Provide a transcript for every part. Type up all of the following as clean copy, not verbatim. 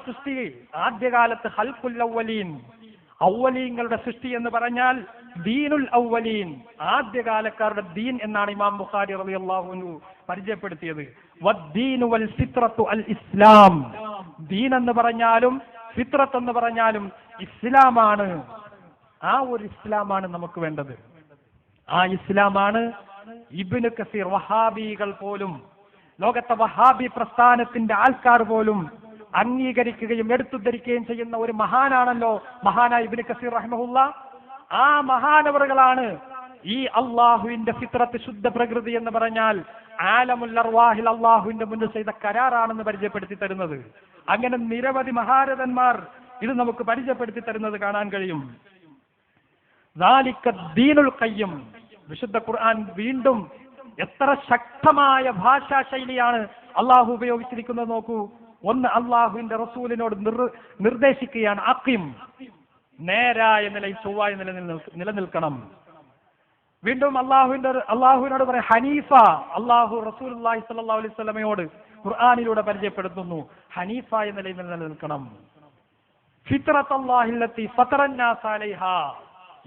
സൃഷ്ടി, ആദ്യകാലത്ത് ഖൽഖുൽ അവ്വലീൻ, ഔവലീങ്ങളുടെ സൃഷ്ടി എന്ന് പറഞ്ഞാൽ ദീനുൽ ഔവലീൻ, ആദ്യകാലക്കാരുടെ ദീൻ എന്നാണ് ഇമാം ബുഖാരി റളിയല്ലാഹു അൻഹു പരിചയപ്പെടുത്തിയത്. വദ്ദീനു വൽ ഫിത്രത്തു അൽ ഇസ്ലാം, ദീൻ എന്ന് പറഞ്ഞാലും ഫിത്രത്ത് എന്ന് പറഞ്ഞാലും ഇസ്ലാമാണ്. ആ ഒരു ഇസ്ലാമാണ് നമുക്ക് വേണ്ടത്. ആ ഇസ്ലാമാണ് ഇബ്നു കസീർ, വഹാബികൾ പോലും, ലോകത്തെ വഹാബി പ്രസ്ഥാനത്തിന്റെ ആൾക്കാർ പോലും അംഗീകരിക്കുകയും എടുത്തുദ്ധരിക്കുകയും ചെയ്യുന്ന ഒരു മഹാനാണല്ലോ മഹാനായ ഇബ്നു കസീർ റഹിമഹുല്ലാ. ആ മഹാനവറുകളാണ് ഈ അള്ളാഹുവിന്റെ ഫിത്രത്ത്, ശുദ്ധ പ്രകൃതി എന്ന് പറഞ്ഞാൽ ആലമുൽ അർവാഹിൽ അള്ളാഹുവിന്റെ മുന്നിൽ ചെയ്ത കരാറാണെന്ന് പരിചയപ്പെടുത്തി തരുന്നത്. അങ്ങനെ നിരവധി മഹാരഥന്മാർ ഇത് നമുക്ക് പരിചയപ്പെടുത്തി തരുന്നത് കാണാൻ കഴിയും. ദാലിക ദീനുൽ ഖയ്യിം, വിശുദ്ധ ഖുർആൻ വീണ്ടും എത്ര ശക്തമായ ഭാഷാ ശൈലിയാണ് അള്ളാഹു ഉപയോഗിച്ചിരിക്കുന്നത് നോക്കൂ. ഒന്ന്, അള്ളാഹുവിന്റെ റസൂലിനോട് നിർദ്ദേശിക്കുകയാണ്, അഖിം, നേരായ നിലയിൽ ചൊവ്വായ നിലനിൽക്കണം. വീണ്ടും അള്ളാഹുവിനോട് പറയാം ഹനീഫ, അള്ളാഹു റസൂലുള്ളാഹി സ്വല്ലല്ലാഹു അലൈഹി വസല്ലമയോട് ഖുർആനിലൂടെ പരിചയപ്പെടുത്തുന്നു, ഹനീഫ എന്ന നിലയിൽ നിലനിൽക്കണം. ഫിത്രത്തല്ലാഹില്ലത്തി ഫതറന്നാസ അലൈഹാ,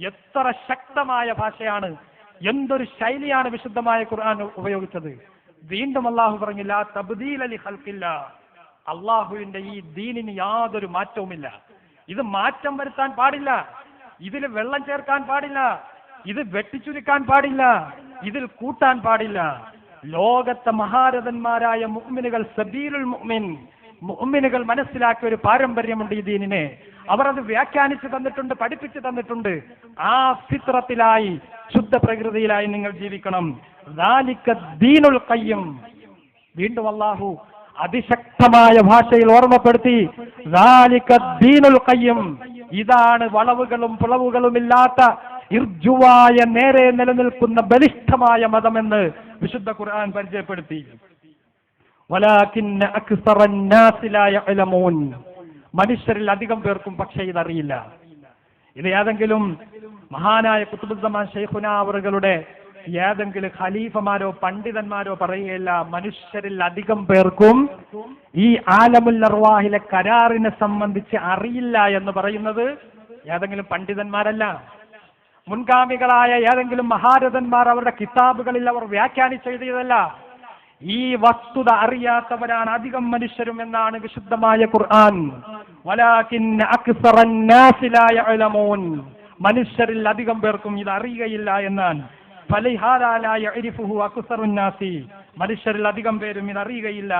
എത്ര ശക്തമായ ഭാഷയാണ്, എന്തൊരു ശൈലിയാണ് വിശുദ്ധമായ ഖുർആൻ ഉപയോഗിച്ചത്. വീണ്ടും അള്ളാഹു പറഞ്ഞു ലാ തബ്ദീല ലി ഖൽഖില്ലാ, അള്ളാഹുവിന്റെ ഈ ദീനിന് യാതൊരു മാറ്റവുമില്ല. ഇത് മാറ്റം വരുത്താൻ പാടില്ല, ഇതിൽ വെള്ളം ചേർക്കാൻ പാടില്ല, ഇത് വെട്ടിച്ചുരുക്കാൻ പാടില്ല, ഇതിൽ കൂട്ടാൻ പാടില്ല. ലോകത്തെ മഹാരഥന്മാരായ മുഅ്മിനുകൾ, സബീലുൽ മുഅ്മിൻ, മുഅ്മിനുകൾ മനസ്സിലാക്കിയ ഒരു പാരമ്പര്യമുണ്ട് ഈ ദീനിനെ. അവർ അത് വ്യാഖ്യാനിച്ചു തന്നിട്ടുണ്ട്, പഠിപ്പിച്ചു തന്നിട്ടുണ്ട്. ആ ഫിത്രത്തിലായി, ശുദ്ധ പ്രകൃതിയിലായി നിങ്ങൾ ജീവിക്കണം. ദാലിക ദീനുൽ ഖയ്യിം. വീണ്ടും അല്ലാഹു അതിശക്തമായ ഭാഷയിൽ ഓർമ്മപ്പെടുത്തി, ദാലിക ദീനുൽ ഖയ്യിം, ഇതാണ് വളവുകളും പിളവുകളും ഇല്ലാത്ത ഇർജുവായ നേരെ നിലനിൽക്കുന്ന ബലിഷ്ഠമായ മതമെന്ന് വിശുദ്ധ ഖുർആൻ പരിചയപ്പെടുത്തി. വലാകിന്ന അക്സറന്നാസി ലാ യഅലമൂൻ, മനുഷ്യരിൽ അധികം പേർക്കും പക്ഷേ ഇതറിയില്ല. ഇത് ഏതെങ്കിലും മഹാനായ ഖുത്ബുസ്സമാൻ ശൈഖുനാ അവറുകളുടെ ഏതെങ്കിലും ഖലീഫമാരോ പണ്ഡിതന്മാരോ പറയുകയില്ല. മനുഷ്യരിൽ അധികം പേർക്കും ഈ ആലമുൽ അർവാഹിലെ കരാറിനെ സംബന്ധിച്ച് അറിയില്ല എന്ന് പറയുന്നത് ഏതെങ്കിലും പണ്ഡിതന്മാരല്ല, മുൻഗാമികളായ ഏതെങ്കിലും മഹാരഥന്മാർ അവരുടെ കിതാബുകളിൽ അവർ വ്യാഖ്യാനിച്ചെഴുതിയതല്ല. ഈ വസ്തുത അറിയാത്തവരാണ് അധികം മനുഷ്യരും എന്നാണ് വിശുദ്ധമായ ഖുർആൻ. വലാകിന്ന അക്സറന്നാസി ലാ യഅലമൂൻ, മനുഷ്യരിൽ അധികം പേർക്കും ഇത് അറിയുകയില്ല എന്നാണ്. ഫലിഹാദാ ലാ യഅരിഫുഹു അക്സറുന്നാസി, മനുഷ്യരിൽ അധികം പേരും ഇത് അറിയുകയില്ല.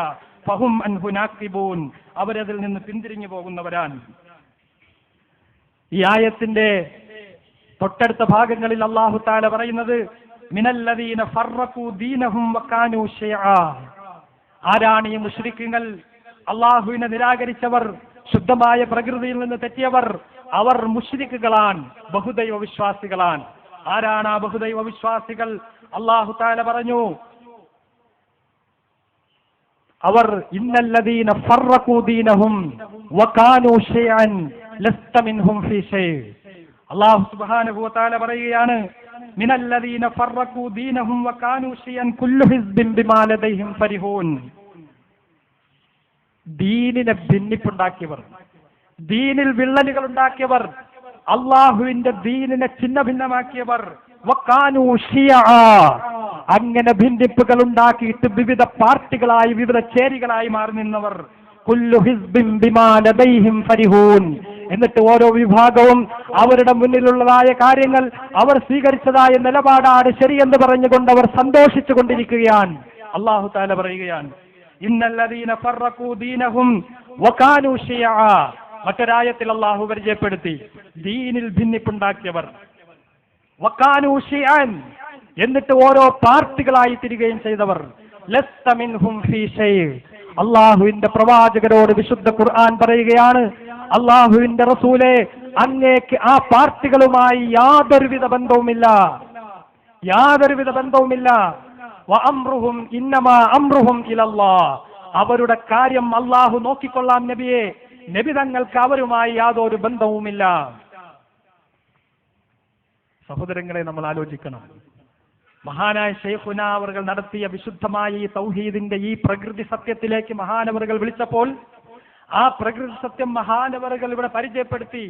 ഫഹും അൻഹു നാഖിബൂൻ, അവരതിൽ നിന്ന് പിന്തിരിഞ്ഞു പോകുന്നവരാണ്. ഈ ആയത്തിന്റെ തൊട്ടടുത്ത ഭാഗങ്ങളിൽ അല്ലാഹു തആല പറയുന്നത് മിനല്ലദീന ഫർറഖൂ ദീനഹും വകാനൂ ശിയആ, ആരാണ് ഈ മുശ്രിക്കുകൾ, അല്ലാഹുവിനെ നിരാകരിച്ചവർ, ശുദ്ധമായ പ്രകൃതിയിൽ നിന്ന് തെറ്റിയവർ? അവർ മുശ്രിക്കുകളാണ്, ബഹുദൈവ വിശ്വാസികളാണ്. ആരാണ് ആ ബഹുദൈവ വിശ്വാസികൾ? അല്ലാഹു തആല പറഞ്ഞു, അവർ ഇന്നല്ലദീന ഫർറഖൂ ദീനഹും വകാനൂ ശിയഅൻ ലസ്ത മിൻഹും ഫീ ശൈ. അല്ലാഹു സുബ്ഹാനഹു വ തആല പറയുകയാണ്, മിനല്ലദീന ഫർറഖൂ ദീനഹും വകാനൂ ശിയഅൻ കുല്ലു ഹിസ്ബിൻ ബിമാ ലദൈഹിം ഫരിഹൂൻ. ദീനിനെ ഭിന്നിപ്പുണ്ടാക്കിയവർ, ദീനിൽ വിള്ളലുകൾ ഉണ്ടാക്കിയവർ, അള്ളാഹുവിന്റെ ദീനിനെ ഛിന്ന ഭിന്നമാക്കിയവർ, വകാനൂ ശിയഅ, അങ്ങനെ ഭിന്നിപ്പുകൾ ഉണ്ടാക്കിയിട്ട് വിവിധ പാർട്ടികളായി, വിവിധ ചേരികളായി മാറി നിന്നവർ. കുല്ലു ഹിസ്ബിൻ ബിമാ ലദൈഹിം ഫരിഹൂൻ, എന്നിട്ട് ഓരോ വിഭാഗവും അവരുടെ മുന്നിലുള്ളതായ കാര്യങ്ങൾ, അവർ സ്വീകരിച്ചതായ നിലപാടാണ് ശരിയെന്ന് പറഞ്ഞുകൊണ്ട് അവർ സന്തോഷിച്ചു കൊണ്ടിരിക്കുകയാണ്. അല്ലാഹു തആല പറയുകയാണ്, ഇന്നല്ലദീന ഫർറഖൂ ദീനഹും വകാനൂ ശിയഅ. മറ്റൊരായത്തിൽ അല്ലാഹു പരിചയപ്പെടുത്തി ദീനിൽ ഭിന്നിപ്പുണ്ടാക്കിയവർ. വകാനൂ ശിയഅൻ, എന്നിട്ട് ഓരോ പാർട്ടികളായി തിരികെയും ചെയ്തവർ. ലസ്ത മിൻഹും ഫീ ശൈ. അല്ലാഹുവിന്റെ പ്രവാചകരോട് വിശുദ്ധ ഖുർആൻ പറയുകയാണ്, അല്ലാഹുവിന്റെ റസൂലേ, അങ്ങേക്ക് ആ പാർട്ടികളുമായി യാതൊരുവിധ ബന്ധവുമില്ല, യാതൊരുവിധ ബന്ധവുമില്ല. വഅംറുഹും ഇന്നമാ അംറുഹും ഇലല്ലാഹ്, അവരുടെ കാര്യം അല്ലാഹു നോക്കിക്കൊള്ളാം നബിയെ, നബി തങ്ങൾക്ക് അവരുമായി യാതൊരു ബന്ധവുമില്ല. സഹോദരങ്ങളെ, നമ്മൾ ആലോചിക്കണം, മഹാനായ ശൈഖുനാ അവറുകൾ നടത്തിയ വിശുദ്ധമായ ഈ തൗഹീദിന്റെ ഈ പ്രകൃതി സത്യത്തിലേക്ക് മഹാനവറുകൾ വിളിച്ചപ്പോൾ ആ പ്രകൃതി സത്യം മഹാനവറുകൾ ഇവിടെ പരിചയപ്പെടുത്തി.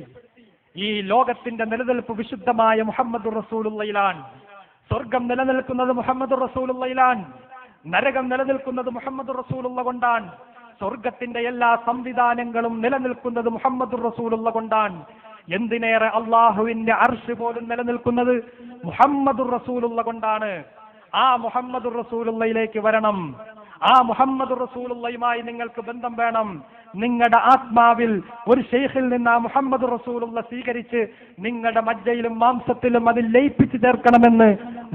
ഈ ലോകത്തിന്റെ നിലനിൽപ്പ് വിശുദ്ധമായ മുഹമ്മദുർ റസൂലുള്ളയിലാണ്. സ്വർഗം നിലനിൽക്കുന്നത് മുഹമ്മദുർ റസൂലുള്ളയിലാണ്. നരകം നിലനിൽക്കുന്നത് മുഹമ്മദുർ റസൂലുള്ള കൊണ്ടാണ്. സ്വർഗത്തിന്റെ എല്ലാ സംവിധാനങ്ങളും നിലനിൽക്കുന്നത് മുഹമ്മദുർ റസൂലുള്ള കൊണ്ടാണ്. എന്തിനേറെ അള്ളാഹുവിന്റെ അർശ് പോലും നിലനിൽക്കുന്നത് മുഹമ്മദുർ റസൂലുള്ള കൊണ്ടാണ്. ആ മുഹമ്മദുർ റസൂലുള്ളയിലേക്ക് വരണം. ആ മുഹമ്മദുർ റസൂലുള്ളയുമായി നിങ്ങൾക്ക് ബന്ധം വേണം. നിങ്ങളുടെ ആത്മാവിൽ ഒരു ശൈഖിൽ നിന്ന് ആ മുഹമ്മദുർ റസൂലുള്ള സ്വീകരിച്ച് നിങ്ങളുടെ മജ്ജയിലും മാംസത്തിലും അതിൽ ലയിപ്പിച്ചു ചേർക്കണമെന്ന്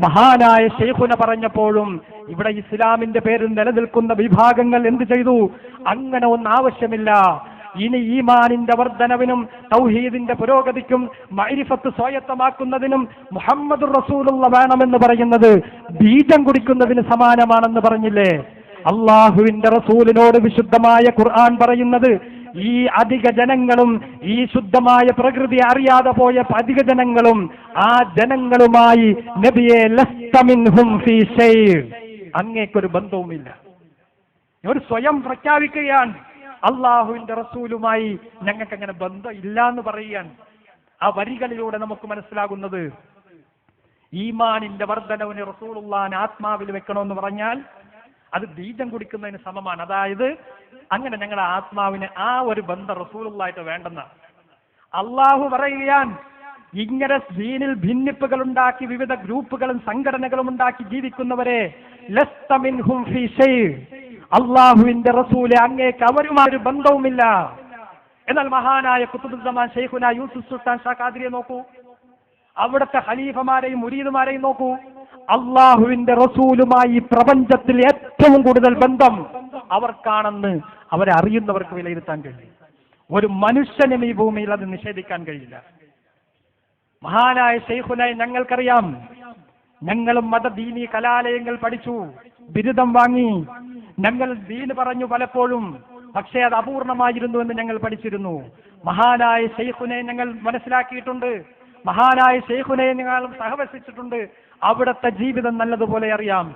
മഹാനായ ശൈഖുന പറഞ്ഞപ്പോഴും ഇവിടെ ഇസ്ലാമിന്റെ പേരിൽ നിലനിൽക്കുന്ന വിഭാഗങ്ങൾ എന്ത് ചെയ്തു? അങ്ങനെ ഒന്നും ആവശ്യമില്ല. ഇനി ഈമാനിന്റെ വർധനവിനും തൗഹീദിന്റെ പുരോഗതിക്കും മഅരിഫത്ത് സ്വായത്തമാക്കുന്നതിനും മുഹമ്മദുർ റസൂലുള്ള വേണമെന്ന് പറയുന്നത് ബീജം കുടിക്കുന്നതിന് സമാനമാണെന്ന് പറഞ്ഞില്ലേ? അള്ളാഹുവിന്റെ റസൂലിനോട് വിശുദ്ധമായ ഖുർആൻ പറയുന്നത് ഈ അധിക ജനങ്ങളും ഈ ശുദ്ധമായ പ്രകൃതി അറിയാതെ പോയ അധിക ജനങ്ങളും ആ ജനങ്ങളുമായി നബിയെ ലസ്ത മിൻഹും ഫീ ശൈ, അങ്ങേക്കൊരു ബന്ധവുമില്ല. ഒരു സ്വയം പ്രഖ്യാപിക്കുകയാണ്, അള്ളാഹുവിന്റെ റസൂലുമായി ഞങ്ങൾക്ക് അങ്ങനെ ബന്ധം ഇല്ല എന്ന് പറയുകയാണ്. ആ വരികളിലൂടെ നമുക്ക് മനസ്സിലാകുന്നത് ഈമാനിന്റെ വർധനവിന് റസൂലുള്ളാഹിനെ ആത്മാവിൽ വെക്കണമെന്ന് പറഞ്ഞാൽ അത് ബീജം കുടിക്കുന്നതിന് സമമാണ്. അതായത് അങ്ങനെ ഞങ്ങളുടെ ആത്മാവിന് ആ ഒരു ബന്ധം റസൂലുള്ളാഹിയായിട്ട് വേണ്ടെന്ന അള്ളാഹു പറയുകയാണ്. ഇങ്ങനെ ദീനിൽ ഭിന്നിപ്പുകൾ ഉണ്ടാക്കി വിവിധ ഗ്രൂപ്പുകളും സംഘടനകളും ഉണ്ടാക്കി ജീവിക്കുന്നവരെ ലസ്ത മിൻഹും ഫീ ശൈ, അള്ളാഹുവിന്റെ റസൂലെ അങ്ങേക്ക് അവരുമായി ഒരു ബന്ധവുമില്ല. എന്നാൽ മഹാനായ ഖുതുബുസ്സമാൻ ശൈഖുന യൂസുഫ് സുൽത്താൻ ഷാ ഖാദിരിയെ നോക്കൂ, അവിടുത്തെ ഖലീഫമാരെയും മുരീദുമാരെയും നോക്കൂ. അള്ളാഹുവിന്റെ റസൂലുമായി പ്രപഞ്ചത്തിൽ ഏറ്റവും കൂടുതൽ ബന്ധം അവർക്കാണെന്ന് അവരെ അറിയുന്നവർക്ക് വിലയിരുത്താൻ കഴിയും. ഒരു മനുഷ്യനും ഈ ഭൂമിയിൽ അത് നിഷേധിക്കാൻ കഴിയില്ല. മഹാനായ ശൈഖുനെ ഞങ്ങൾക്കറിയാം. ഞങ്ങളും മതദീനി കലാലയങ്ങൾ പഠിച്ചു, ബിരുദം വാങ്ങി. ഞങ്ങൾ ദീന് പറഞ്ഞു പലപ്പോഴും, പക്ഷേ അത് അപൂർണമായിരുന്നു എന്ന് ഞങ്ങൾ പഠിച്ചിരുന്നു. മഹാനായ ശൈഖുനെ ഞങ്ങൾ മനസ്സിലാക്കിയിട്ടുണ്ട്. മഹാനായ ശൈഖുനെ ഞങ്ങൾ സഹവസിച്ചിട്ടുണ്ട്. അവിടുത്തെ ജീവിതം നല്ലതുപോലെ അറിയാം.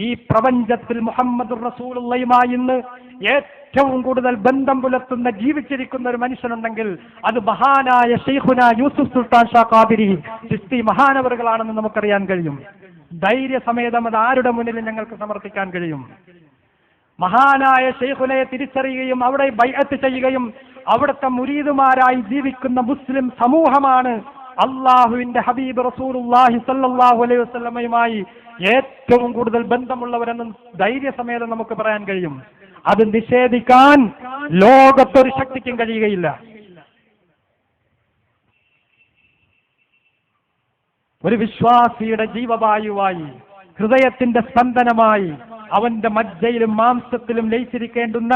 ഈ പ്രപഞ്ചത്തിൽ മുഹമ്മദുർ റസൂലുള്ളാഹിയുമായി ഇന്ന് ഏറ്റവും കൂടുതൽ ബന്ധം പുലർത്തുന്ന ജീവിച്ചിരിക്കുന്ന ഒരു മനുഷ്യനുണ്ടെങ്കിൽ അത് മഹാനായ ശൈഖുന യൂസുഫ് സുൽത്താൻ ഷാ ഖാദിരി ചിസ്തി മഹാനവറുകളാണെന്ന് നമുക്കറിയാൻ കഴിയും. ധൈര്യസമേതം അത് ആരുടെ മുന്നിൽ ഞങ്ങൾക്ക് സമർപ്പിക്കാൻ കഴിയും. മഹാനായ ശൈഖുനെ തിരിച്ചറിയുകയും അവിടെ ബൈഅത്ത് ചെയ്യുകയും അവിടുത്തെ മുരീദുമാരായി ജീവിക്കുന്ന മുസ്ലിം സമൂഹമാണ് അള്ളാഹുവിന്റെ ഹബീബ് റസൂലുള്ളാഹി സ്വല്ലല്ലാഹു അലൈഹി വസല്ലമയുമായി ഏറ്റവും കൂടുതൽ ബന്ധമുള്ളവരെന്ന് ധൈര്യസമേതം നമുക്ക് പറയാൻ കഴിയും. അത് നിഷേധിക്കാൻ ലോകത്തൊരു ശക്തിക്കും കഴിയുകയില്ല. ഒരു വിശ്വാസിയുടെ ജീവവായുവായി, ഹൃദയത്തിന്റെ സ്പന്ദനമായി, അവന്റെ മജ്ജയിലും മാംസത്തിലും ലയിച്ചിരിക്കേണ്ടുന്ന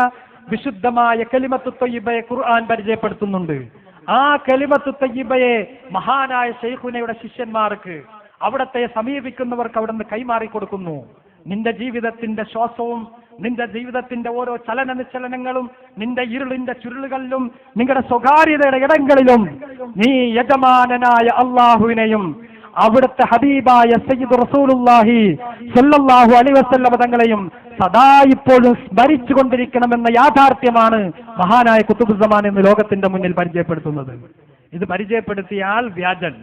വിശുദ്ധമായ കലിമത്തു ത്വയ്യിബയെ ഖുർആൻ പരിചയപ്പെടുത്തുന്നുണ്ട്. ആ കലിമത്തു ത്വയ്യിബയെ മഹാനായ ശൈഖുനയുടെ ശിഷ്യന്മാർക്ക്, അവിടത്തെ സമീപിക്കുന്നവർക്ക് അവിടുന്ന് കൈമാറി കൊടുക്കുന്നു. നിന്റെ ജീവിതത്തിന്റെ ശ്വാസവും നിന്റെ ജീവിതത്തിന്റെ ഓരോ ചലന നിശ്ചലനങ്ങളും നിന്റെ ഇരുളിന്റെ ചുരുളുകളിലും നിങ്ങളുടെ സ്വകാര്യതയുടെ ഇടങ്ങളിലും നീ യജമാനനായ അള്ളാഹുവിനെയും അവിടുത്തെ ഹബീബായ സയ്യിദ് റസൂലുള്ളാഹി സ്വല്ലല്ലാഹു അലൈഹി വസല്ലം തങ്ങളെയും സദാ ഇപ്പോഴും സ്മരിച്ചു കൊണ്ടിരിക്കണമെന്ന യാഥാർത്ഥ്യമാണ് മഹാനായ ഖുതുബുസ്സമാൻ എന്ന് ലോകത്തിന്റെ മുന്നിൽ പരിചയപ്പെടുത്തുന്നത്. ഇത് പരിചയപ്പെടുത്തിയ ആൾ വ്യാജൻ,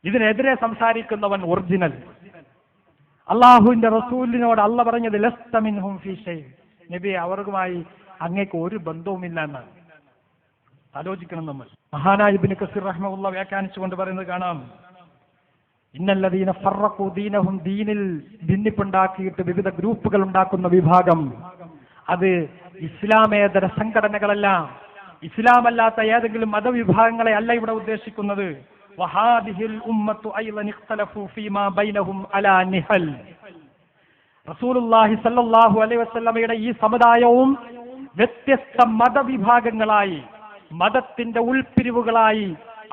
ഇതിനെതിരെ സംസാരിക്കുന്നവൻ ഒറിജിനൽ. അള്ളാഹുവിന്റെ റസൂലിനോട് അല്ല പറഞ്ഞത് ലസ്ത മിൻഹും ഫീ ശൈ, നബി അവർക്കുമായി അങ്ങേക്ക് ഒരു ബന്ധവുമില്ല എന്നാണ്. ആലോചിക്കണം നമ്മൾ. മഹാനായ ഇബ്നു കസീർ റഹ്മഹുല്ലാഹ് വ്യാഖ്യാനിച്ചുകൊണ്ട് പറയുന്നത് കാണാം, ഇന്നല്ലദീന ഫറഖു ദീനഹും, ദീനിൽ ഭിന്നിപ്പുണ്ടാക്കിയിട്ട് വിവിധ ഗ്രൂപ്പുകൾ ഉണ്ടാക്കുന്ന വിഭാഗം, അത് ഇസ്ലാമേതര സംഘടനകളല്ല, ഇസ്ലാമല്ലാത്ത ഏതെങ്കിലും മതവിഭാഗങ്ങളെ അല്ല ഇവിടെ ഉദ്ദേശിക്കുന്നത്. വഹാദിഹിൽ ഉമ്മത്തു അയ്ളൻ ഇഖ്തലഫു ഫീമാ ബൈനഹും അലാ നിഹൽ. റസൂലുള്ളാഹി സ്വല്ലല്ലാഹു അലൈഹി വസല്ലമയുടെ ഈ സമുദായവും വ്യത്യസ്ത മതവിഭാഗങ്ങളായി, മതത്തിന്റെ ഉൾപിരിവുകളായി,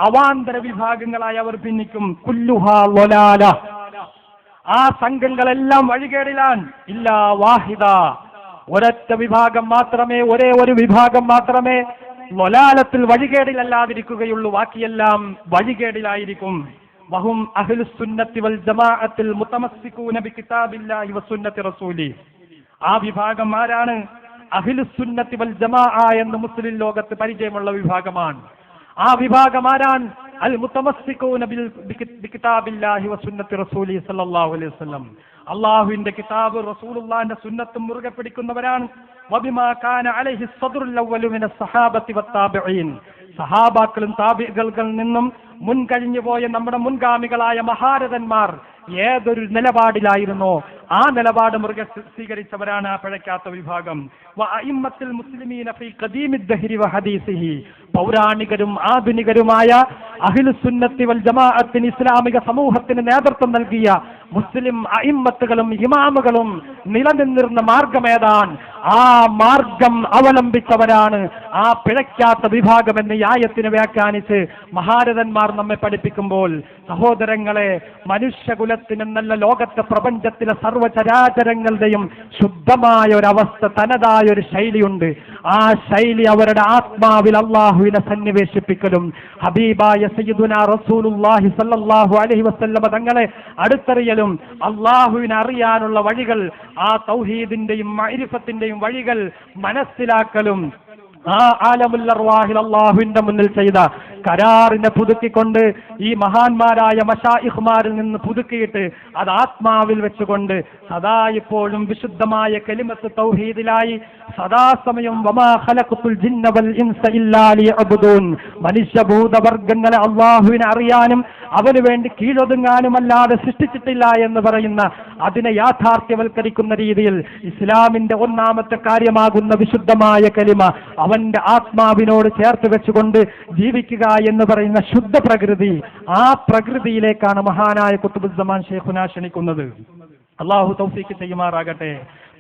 അവാന്തര വിഭാഗങ്ങളായി അവർ ഭിന്നിക്കും. കുല്ലുഹാ വലാല, ആ സംഘങ്ങളെല്ലാം വഴികേടിലാണ്. ഇല്ലാ വാഹിദ, ഒരൊറ്റ വിഭാഗം മാത്രമേ, ഒരേ ഒരു വിഭാഗം മാത്രമേ വലാലത്തിൽ വഴികേടിലല്ലാതിരിക്കുകയുള്ളൂ, ബാക്കിയെല്ലാം വഴികേടിലായിരിക്കും. വഹും അഹ്ലുസ് സുന്നത്തി വൽ ജമാഅത്തിൽ മുതമസ്സികൂന ബികിതാബില്ലാഹി വസുന്നത്തി റസൂലി. ആ വിഭാഗം ആരാണ്? അഹ്ലുസുന്നത്തി വൽ ജമാഅ എന്ന് മുസ്ലിം ലോകത്ത് പരിചയമുള്ള വിഭാഗമാണ്. ആ വിഭാഗം ആരാൻ? അൽ മുതമസ്സിഖൂന ബികിതാബില്ലാഹി വസുന്നത്തി റസൂലി സ്വല്ലല്ലാഹു അലൈഹി വസല്ലം. അല്ലാഹുവിന്റെ കിതാബ് റസൂലുള്ളാഹിന്റെ സുന്നത്തും മുറുകെ പിടിക്കുന്നവരാണ്. വബിമാ കാന അലൈഹി സദ്റുൽ അവ്വലു മിനസ് സഹാബത്തി വത്താബിഈൻ. സഹാബാക്കളും താബിഈകളിൽ നിന്നും മുൻകഴിഞ്ഞു പോയ നമ്മുടെ മുൻഗാമികളായ മഹാരഥന്മാർ ഏതൊരു നിലപാടിലായിരുന്നോ ആ നിലപാട് മുറുകെ സ്വീകരിച്ചവരാണ് ആ പിഴയ്ക്കാത്ത വിഭാഗം. വഅഇമ്മത്തുൽ മുസ്ലിമീന ഫീ ഖദീമിദ് ദഹ്രി വഹദീസിഹി. പൗരാണികരും ആധുനികരുമായ അഹ്ലുസുന്നത്തി വൽ ജമാഅത്തിന് ഇസ്ലാമിക സമൂഹത്തിന് നേതൃത്വം നൽകിയ മുസ്ലിം അഇമ്മത്തുകളും ഇമാമുകളും നിലനിന്നിരുന്ന മാർഗമേതാൻ ആ മാർഗം അവലംബിച്ചവരാണ് ആ പിഴയ്ക്കാത്ത വിഭാഗം എന്ന ഈ ആയത്തിനെ വ്യാഖ്യാനിച്ച് മഹാരഥന്മാർ നമ്മെ പഠിപ്പിക്കുമ്പോൾ, സഹോദരങ്ങളെ, മനുഷ്യകുലത്തിനെന്നല്ല ലോകത്തെ പ്രപഞ്ചത്തിലെ സർവ്വചരാചരങ്ങളുടെയും ശുദ്ധമായ ഒരവസ്ഥ, തനതായ ഒരു ശൈലിയുണ്ട്. ആ ശൈലി അവരുടെ ആത്മാവിൽ അള്ളാഹുവിനെ സന്നിവേശിപ്പിക്കലും ഹബീബായ സയ്യിദുനാ റസൂലുള്ളാഹി സ്വല്ലല്ലാഹു അലൈഹി വസല്ലമ തങ്ങളെ അടുത്തറിയലും അള്ളാഹുവിനെ അറിയാനുള്ള വഴികൾ, ആ തൗഹീദിന്റെയും മഅരിഫത്തിന്റെയും വഴികൾ മനസ്സിലാക്കലും ആ ആലമുൽ അർവാഹിൽ അള്ളാഹുവിന്റെ മുന്നിൽ ചെയ്ത കരാറിനെ പുതുക്കിക്കൊണ്ട് ഈ മഹാന്മാരായ മശായിഖ്മാരിൽ നിന്ന് പുതുക്കിയിട്ട് അത് ആത്മാവിൽ വെച്ചുകൊണ്ട് സദാ ഇപ്പോഴും വിശുദ്ധമായ കലിമത്ത് തൗഹീദിലായി സദാസമയം വമാ ഖലഖതുൽ ജിന്ന വൽ ഇൻസ ഇല്ലാ ലിയഅ്ബുദൂൻ, മനുഷ്യഭൂതവർഗങ്ങളെ അള്ളാഹുവിനെ അറിയാനും അവന് വേണ്ടി കീഴൊതുങ്ങാനുമല്ലാതെ സൃഷ്ടിച്ചിട്ടില്ല എന്ന് പറയുന്ന അതിനെ യാഥാർത്ഥ്യവൽക്കരിക്കുന്ന രീതിയിൽ ഇസ്ലാമിന്റെ ഒന്നാമത്തെ കാര്യമാകുന്ന വിശുദ്ധമായ കലിമ അവന്റെ ആത്മാവിനോട് ചേർത്ത് വെച്ചുകൊണ്ട് ജീവിക്കുക എന്ന് പറയുന്ന ശുദ്ധ പ്രകൃതി, ആ പ്രകൃതിയിലേക്കാണ് മഹാനായ ഖുത്ബുസ്സമാൻ ശൈഖുനാ ക്ഷണിക്കുന്നത്. അള്ളാഹു തൗഫീഖ് ചെയ്യുമാറാകട്ടെ.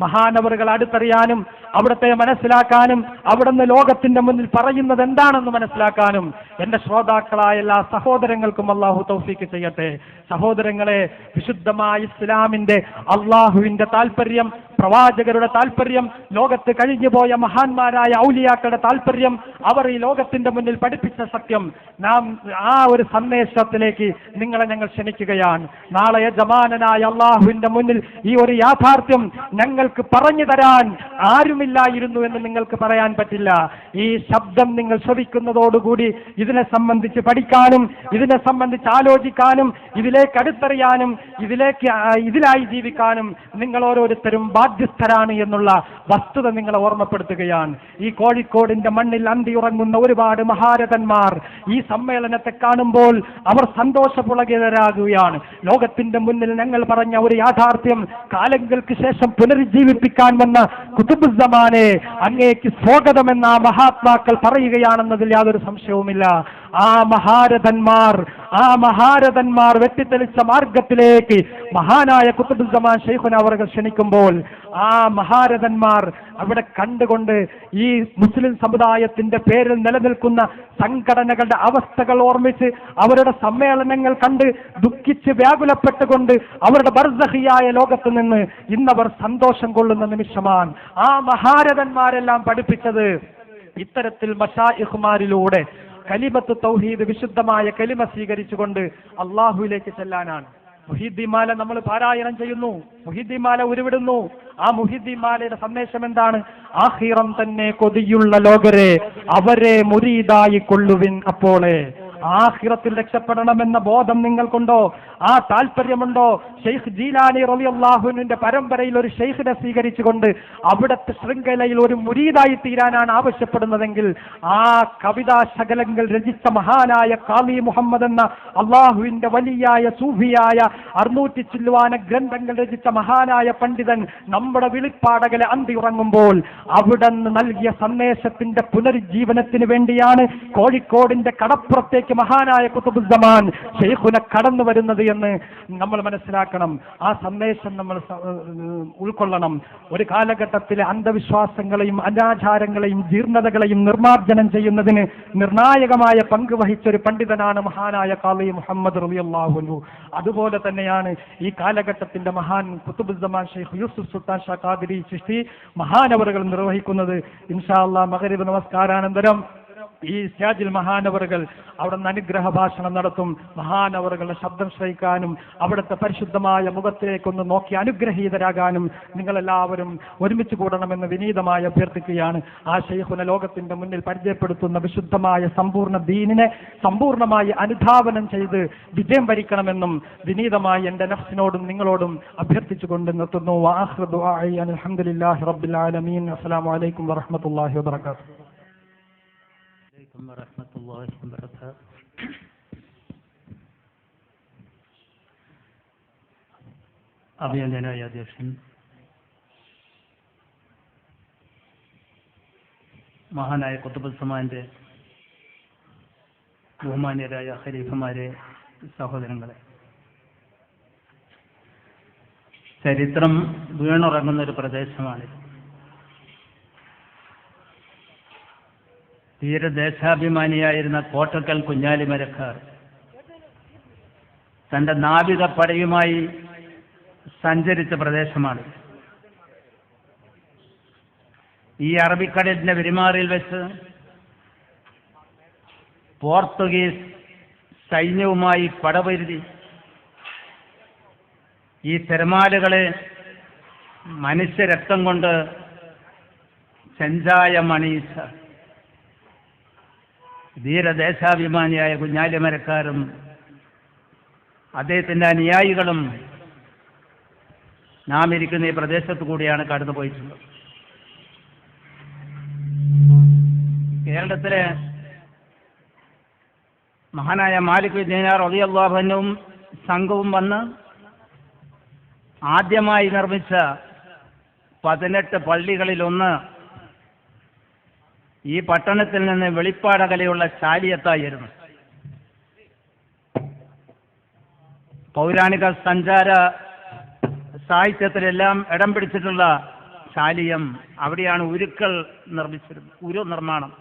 മഹാനവറുകൾ അടുത്തറിയാനും അവിടുത്തെ മനസ്സിലാക്കാനും അവിടുന്ന് ലോകത്തിന്റെ മുന്നിൽ പറയുന്നത് എന്താണെന്ന് മനസ്സിലാക്കാനും എന്റെ ശ്രോതാക്കളായ എല്ലാ സഹോദരങ്ങൾക്കും അള്ളാഹു തൗഫീഖ് ചെയ്യട്ടെ. സഹോദരങ്ങളെ, വിശുദ്ധമായ ഇസ്ലാമിന്റെ അള്ളാഹുവിന്റെ താല്പര്യം, പ്രവാചകരുടെ താല്പര്യം, ലോകത്ത് കഴിഞ്ഞുപോയ മഹാന്മാരായ ഔലിയാക്കളുടെ താല്പര്യം, അവർ ഈ ലോകത്തിന്റെ മുന്നിൽ പഠിപ്പിച്ച സത്യം, നാം ആ ഒരു സന്ദേശത്തിലേക്ക് നിങ്ങളെ ഞങ്ങൾ ക്ഷണിക്കുകയാണ്. നാളെ യജമാനനായ അള്ളാഹുവിന്റെ മുന്നിൽ ഈ ഒരു യാഥാർത്ഥ്യം ഞങ്ങൾക്ക് പറഞ്ഞു തരാൻ ആരുമില്ലായിരുന്നു എന്ന് നിങ്ങൾക്ക് പറയാൻ പറ്റില്ല. ഈ ശബ്ദം നിങ്ങൾ ശ്രവിക്കുന്നതോടുകൂടി ഇതിനെ സംബന്ധിച്ച് പഠിക്കാനും ഇതിനെ സംബന്ധിച്ച് ആലോചിക്കാനും ഇതിലേക്ക് അടുത്തറിയാനും ഇതിലായി ജീവിക്കാനും നിങ്ങൾ ഓരോരുത്തരും ബാധ്യസ്ഥരാണ് എന്നുള്ള വസ്തുത നിങ്ങളെ ഓർമ്മപ്പെടുത്തുകയാണ്. ഈ കോഴിക്കോടിന്റെ മണ്ണിൽ അന്തിയുറങ്ങുന്ന ഒരുപാട് മഹാരഥന്മാർ ഈ സമ്മേളനത്തെ കാണുമ്പോൾ അവർ സന്തോഷപുളകിതരാകുകയാണ്. ലോകത്തിന്റെ മുന്നിൽ ഞങ്ങൾ പറഞ്ഞ ഒരു യാഥാർത്ഥ്യം കാലങ്ങൾക്ക് ശേഷം പുനരുജ്ജീവിപ്പിക്കാൻ വന്ന ഖുതുബുസ്സമാനെ അങ്ങേക്ക് സ്വാഗതമെന്ന ആ മഹാത്മാക്കൾ പറയുകയാണെന്നതിൽ യാതൊരു സംശയവുമില്ല. ആ മഹാരഥന്മാർ വെട്ടിത്തെളിച്ച മാർഗത്തിലേക്ക് മഹാനായ ഖുതുബുസ്സമാൻ ശൈഖുന അവர்கள் ക്ഷണിക്കുമ്പോൾ ആ മഹാരഥന്മാർ അവിടെ കണ്ടുകൊണ്ട് ഈ മുസ്ലിം സമുദായത്തിന്റെ പേരിൽ നിലനിൽക്കുന്ന സംഘടനകളുടെ അവസ്ഥകൾ ഓർമ്മിച്ച് അവരുടെ സമ്മേളനങ്ങൾ കണ്ട് ദുഃഖിച്ച് വ്യാകുലപ്പെട്ടുകൊണ്ട് അവരുടെ ബർസഖിയായ ലോകത്ത് നിന്ന് ഇന്നവർ സന്തോഷം കൊള്ളുന്ന നിമിഷമാണ്. ആ മഹാരഥന്മാരെല്ലാം പഠിപ്പിച്ചത് ഇത്തരത്തിൽ മശായിഖ്മാരിലൂടെ കലിമത്ത് തൗഹീദ്, വിശുദ്ധമായ കലിമ സ്വീകരിച്ചുകൊണ്ട് അള്ളാഹുവിലേക്ക് ചെല്ലാനാണ്. മുഹീദ്ദീൻമാല നമ്മൾ പാരായണം ചെയ്യുന്നു, മുഹീദ്ദീൻമാല ഉരുവിടുന്നു. ആ മുഹീദ്ദീൻമാലയുടെ സന്ദേശം എന്താണ്? ആഖിറം തന്നെ കൊതിയുള്ള ലോകരെ അവരെ മുരീദായി കൊള്ളുവിൻ. അപ്പോളെ ആഖിറത്തിൽ രക്ഷപ്പെടണമെന്ന ബോധം നിങ്ങൾക്കുണ്ടോ? ആ താല്പര്യമുണ്ടോ? ഷെയ്ഖ് ജീലാനി റളിയല്ലാഹുവിന്റെ പരമ്പരയിൽ ഒരു ഷെയ്ഖിനെ സ്വീകരിച്ചുകൊണ്ട് അവിടുത്തെ ശൃംഖലയിൽ ഒരു മുരീദായി തീരാനാണ് ആവശ്യപ്പെടുന്നതെങ്കിൽ ആ കവിതാ ശകലങ്ങൾ രചിച്ച മഹാനായ ഖാലി മുഹമ്മദ് എന്ന അള്ളാഹുവിന്റെ വലിയായ സൂഫിയായ 600 ചില്ലുവാന ഗ്രന്ഥങ്ങൾ രചിച്ച മഹാനായ പണ്ഡിതൻ നമ്മുടെ വിളിപ്പാടകളെ അന്തിയുറങ്ങുമ്പോൾ അവിടെ നിന്ന് നൽകിയ സന്ദേശത്തിന്റെ പുനരുജ്ജീവനത്തിന് വേണ്ടിയാണ് കോഴിക്കോടിന്റെ കടപ്പുറത്തേക്ക് മഹാനായ ഖുതുബുസ്സമാൻ ശൈഖുന കടന്നു വരുന്നത് എന്ന് നമ്മൾ മനസ്സിലാക്കണം. ആ സന്ദേശം നമ്മൾ ഉൾക്കൊള്ളണം. ഒരു കാലഘട്ടത്തിലെ അന്ധവിശ്വാസങ്ങളെയും അനാചാരങ്ങളെയും ജീർണതകളെയും നിർമ്മാർജ്ജനം ചെയ്യുന്നതിന് നിർണായകമായ പങ്ക് വഹിച്ച ഒരു പണ്ഡിതനാണ് മഹാനായ ഖാലി മുഹമ്മദ് റളിയല്ലാഹു അൻഹു. അതുപോലെ തന്നെയാണ് ഈ കാലഘട്ടത്തിന്റെ മഹാൻ ഖുതുബുസ്സമാൻ ശൈഖ് യൂസുഫ് സുൽത്താൻ ഷാ ഖാദിരി ചിശ്തി മഹാനവറുകൾ നിർവഹിക്കുന്നത്. ഇൻഷാ അല്ലാഹ് മഗ്രിബ് നമസ്കാരാനന്തരം ഈ സ്റ്റേജിൽ മഹാനവറുകൾ അവിടെ നിന്ന് അനുഗ്രഹ ഭാഷണം നടത്തും. മഹാനവറുകളുടെ ശബ്ദം ശ്രവിക്കാനും അവിടുത്തെ പരിശുദ്ധമായ മുഖത്തേക്കൊന്ന് നോക്കി അനുഗ്രഹീതരാകാനും നിങ്ങളെല്ലാവരും ഒരുമിച്ച് കൂടണമെന്ന് വിനീതമായി അഭ്യർത്ഥിക്കുകയാണ്. ആ ശൈഖുന ലോകത്തിന്റെ മുന്നിൽ പരിചയപ്പെടുത്തുന്ന വിശുദ്ധമായ സമ്പൂർണ്ണ ദീനിനെ സമ്പൂർണ്ണമായി അനുധാവനം ചെയ്ത് വിജയം വരിക്കണമെന്നും വിനീതമായി എൻ്റെ നഫ്സിനോടും നിങ്ങളോടും അഭ്യർത്ഥിച്ചുകൊണ്ട് നിർത്തുന്നു. വആഖിറു ദുആഇ അൽഹംദുലില്ലാഹി റബ്ബിൽ ആലമീൻ. അസ്സലാമു അലൈക്കും വറഹ്മത്തുള്ളാഹി വബറകാതുഹു. വറഹ്മത്തുള്ളാഹി വബറകാതുഹു. അഭിനന്ദനായ അധ്യക്ഷൻ മഹാനായ ഖുത്ബുസ്സമാന്റെ ബഹുമാന്യരായ ഖലീഫമാരെ, സഹോദരങ്ങളെ, ചരിത്രം വീണുറങ്ങുന്ന ഒരു പ്രദേശമാണിത്. ധീരദേശാഭിമാനിയായിരുന്ന കോട്ടക്കൽ കുഞ്ഞാലിമരക്കാർ തന്റെ നാവികപ്പടയുമായി സഞ്ചരിച്ച പ്രദേശമാണ്. ഈ അറബിക്കടലിന്റെ പെരുമാറിൽ വെച്ച് പോർത്തുഗീസ് സൈന്യവുമായി പടപൊരുതി ഈ തിരമാലകളെ മനുഷ്യരക്തം കൊണ്ട് ചെഞ്ചായ മണിയിച്ച ധീരദേശാഭിമാനിയായ കുഞ്ഞാലിമരക്കാരും അദ്ദേഹത്തിൻ്റെ അനുയായികളും നാം ഇരിക്കുന്ന ഈ പ്രദേശത്തു കൂടിയാണ് കടന്നു പോയിട്ടുള്ളത്. കേരളത്തിലെ മഹാനായ മാലിക് ബിൻ ദീനാർ റളിയല്ലാഹു അൻഹുവും സംഘവും വന്ന് ആദ്യമായി നിർമ്മിച്ച 18 പള്ളികളിലൊന്ന് ഈ പട്ടണത്തിൽ നിന്ന് വെളിപ്പാടകലെയുള്ള ചാലിയത്തായിരുന്നു. പൗരാണിക സഞ്ചാര സാഹിത്യത്തിലെല്ലാം ഇടം പിടിച്ചിട്ടുള്ള ചാലിയം, അവിടെയാണ് ഉരുക്കൾ നിർമ്മിച്ചിരുന്നത്, ഉരു നിർമ്മാണം.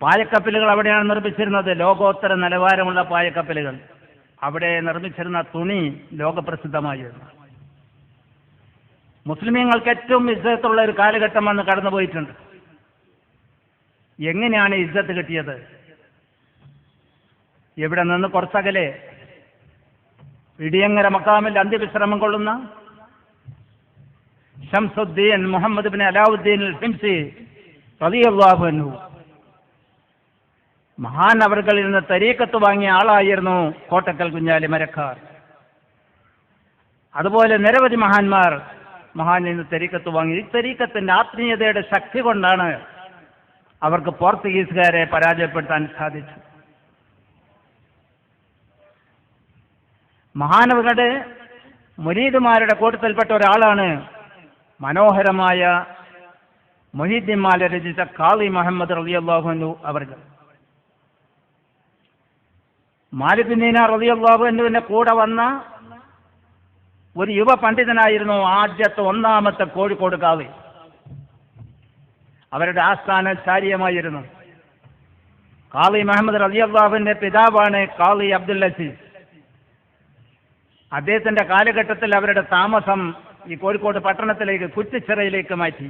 പായക്കപ്പലുകൾ അവിടെയാണ് നിർമ്മിച്ചിരുന്നത്, ലോകോത്തര നിലവാരമുള്ള പായക്കപ്പലുകൾ. അവിടെ നിർമ്മിച്ചിരുന്ന തുണി ലോകപ്രസിദ്ധമായിരുന്നു. മുസ്ലിമീങ്ങൾക്ക് ഏറ്റവും ഇസ്സത്തുള്ള ഒരു കാലഘട്ടം വന്ന് കടന്നുപോയിട്ടുണ്ട്. എങ്ങനെയാണ് ഇസ്സത്ത് കിട്ടിയത്? ഇവിടെ നിന്ന് കുറച്ചകലെ ഇടിയങ്ങര മക്കാമിൽ അന്ത്യവിശ്രമം കൊള്ളുന്ന ശംസുദ്ദീൻ മുഹമ്മദ് ബിൻ അലാവുദ്ദീൻ അൽ ഹിംസി റളിയല്ലാഹു അൻഹു മഹാൻ അവർകളിൽ നിന്ന് തരീഖത്ത് വാങ്ങിയ ആളായിരുന്നു കോട്ടക്കൽ കുഞ്ഞാലിമരക്കാർ. അതുപോലെ നിരവധി മഹാന്മാർ മഹാനിൽ നിന്ന് തരീഖത്ത് വാങ്ങി. ഈ തരീഖത്തിന്റെ ആത്മീയതയുടെ ശക്തി കൊണ്ടാണ് അവർക്ക് പോർച്ചുഗീസുകാരെ പരാജയപ്പെടുത്താൻ സാധിച്ചു. മഹാനവരുടെ മുരീദുമാരുടെ കൂട്ടത്തിൽപ്പെട്ട ഒരാളാണ് മനോഹരമായ മുഹീദ്ദീൻ മാല രചിച്ച ഖാളി മുഹമ്മദ് റളിയല്ലാഹു അൻഹു അവർ. മാലിക് ബിൻ ദീനാർ റളിയല്ലാഹു അൻഹുവിന്റെ കൂടെ വന്ന ഒരു യുവ പണ്ഡിതനായിരുന്നു ആദ്യത്തെ ഒന്നാമത്തെ കോഴിക്കോട് ഖാളി. അവരുടെ ആസ്ഥാനം ചാരിയമായിരുന്നു. ഖാളി മുഹമ്മദ് റളിയല്ലാഹുവിന്റെ പിതാവാണ് ഖാളി അബ്ദുൽ അസീസ്. അദ്ദേഹത്തിന്റെ കാലഘട്ടത്തിൽ അവരുടെ താമസം ഈ കോഴിക്കോട് പട്ടണത്തിലേക്ക് കുറ്റിച്ചിറയിലേക്ക് മാറ്റി.